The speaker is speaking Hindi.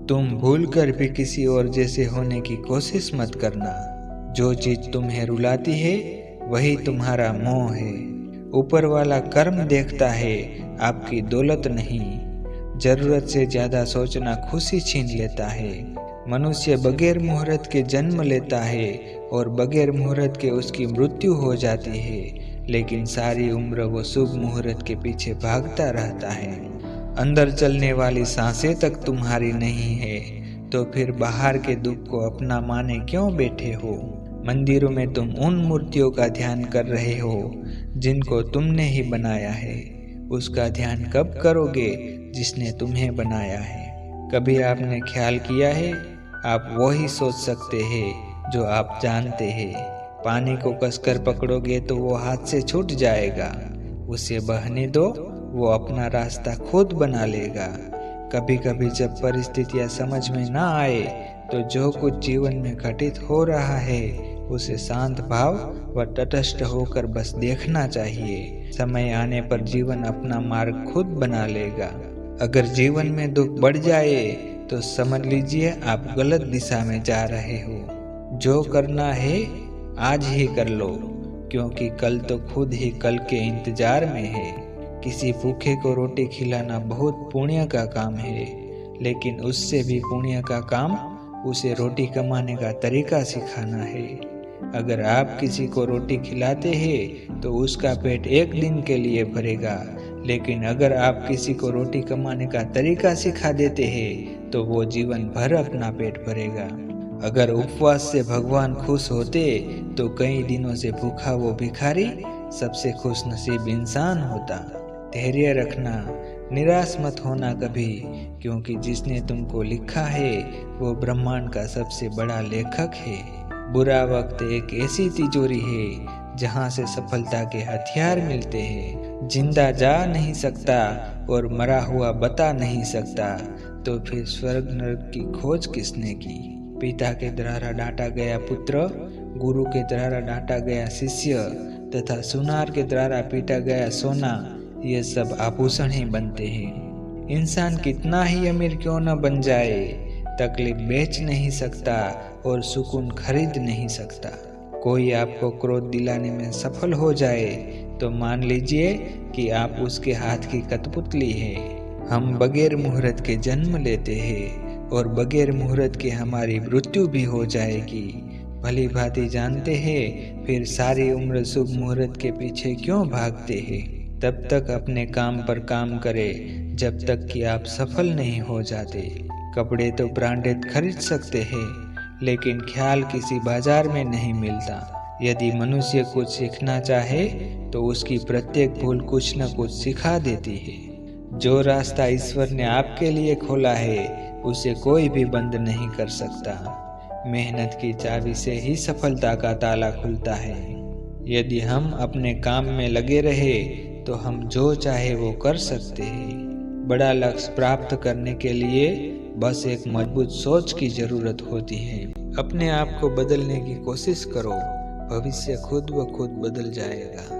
तुम भूल कर भी किसी और जैसे होने की कोशिश मत करना। जो चीज तुम्हें रुलाती है वही तुम्हारा मोह है। ऊपर वाला कर्म देखता है, आपकी दौलत नहीं। जरूरत से ज्यादा सोचना खुशी छीन लेता है। मनुष्य बगैर मुहूर्त के जन्म लेता है और बगैर मुहूर्त के उसकी मृत्यु हो जाती है, लेकिन सारी उम्र वो शुभ मुहूर्त के पीछे भागता रहता है। अंदर चलने वाली सांसें तक तुम्हारी नहीं है, तो फिर बाहर के दुख को अपना माने क्यों बैठे हो। मंदिरों में तुम उन मूर्तियों का ध्यान कर रहे हो जिनको तुमने ही बनाया है। उसका ध्यान कब करोगे जिसने तुम्हें बनाया है। कभी आपने ख्याल किया है, आप वो ही सोच सकते हैं जो आप जानते हैं। पानी को कसकर पकड़ोगे तो वो हाथ से छूट जाएगा। उसे बहने दो, वो अपना रास्ता खुद बना लेगा। कभी कभी जब परिस्थितियां समझ में ना आए तो जो कुछ जीवन में घटित हो रहा है उसे शांत भाव व तटस्थ होकर बस देखना चाहिए। समय आने पर जीवन अपना मार्ग खुद बना लेगा। अगर जीवन में दुख बढ़ जाए तो समझ लीजिए आप गलत दिशा में जा रहे हो। जो करना है आज ही कर लो, क्योंकि कल तो खुद ही कल के इंतजार में है। किसी भूखे को रोटी खिलाना बहुत पुण्य का काम है, लेकिन उससे भी पुण्य का काम उसे रोटी कमाने का तरीका सिखाना है। अगर आप किसी को रोटी खिलाते हैं तो उसका पेट एक दिन के लिए भरेगा, लेकिन अगर आप किसी को रोटी कमाने का तरीका सिखा देते हैं तो वो जीवन भर अपना पेट भरेगा। अगर उपवास से भगवान खुश होते तो कई दिनों से भूखा वो भिखारी सबसे खुश नसीब इंसान होता। धैर्य रखना, निराश मत होना कभी, क्योंकि जिसने तुमको लिखा है वो ब्रह्मांड का सबसे बड़ा लेखक है। बुरा वक्त एक ऐसी तिजोरी है जहाँ से सफलता के हथियार मिलते हैं। जिंदा जा नहीं सकता और मरा हुआ बता नहीं सकता, तो फिर स्वर्ग नरक की खोज किसने की। पिता के द्वारा डांटा गया पुत्र, गुरु के द्वारा डांटा गया शिष्य तथा सुनार के द्वारा पीटा गया सोना, ये सब आभूषण ही बनते हैं। इंसान कितना ही अमीर क्यों न बन जाए, तकलीफ बेच नहीं सकता और सुकून खरीद नहीं सकता। कोई आपको क्रोध दिलाने में सफल हो जाए तो मान लीजिए कि आप उसके हाथ की कठपुतली है। हम बगैर मुहूर्त के जन्म लेते हैं और बगैर मुहूर्त के हमारी मृत्यु भी हो जाएगी। भली भांति जानते हैं, फिर सारी उम्र शुभ मुहूर्त के पीछे क्यों भागते हैं। तब तक अपने काम पर काम करें जब तक कि आप सफल नहीं हो जाते। कपड़े तो ब्रांडेड खरीद सकते हैं, लेकिन ख्याल किसी बाजार में नहीं मिलता। यदि मनुष्य कुछ सीखना चाहे तो उसकी प्रत्येक भूल कुछ न कुछ सिखा देती है। जो रास्ता ईश्वर ने आपके लिए खोला है उसे कोई भी बंद नहीं कर सकता। मेहनत की चाबी से ही सफलता का ताला खुलता है। यदि हम अपने काम में लगे रहे तो हम जो चाहे वो कर सकते हैं। बड़ा लक्ष्य प्राप्त करने के लिए बस एक मजबूत सोच की जरूरत होती है। अपने आप को बदलने की कोशिश करो, भविष्य खुद ब खुद बदल जाएगा।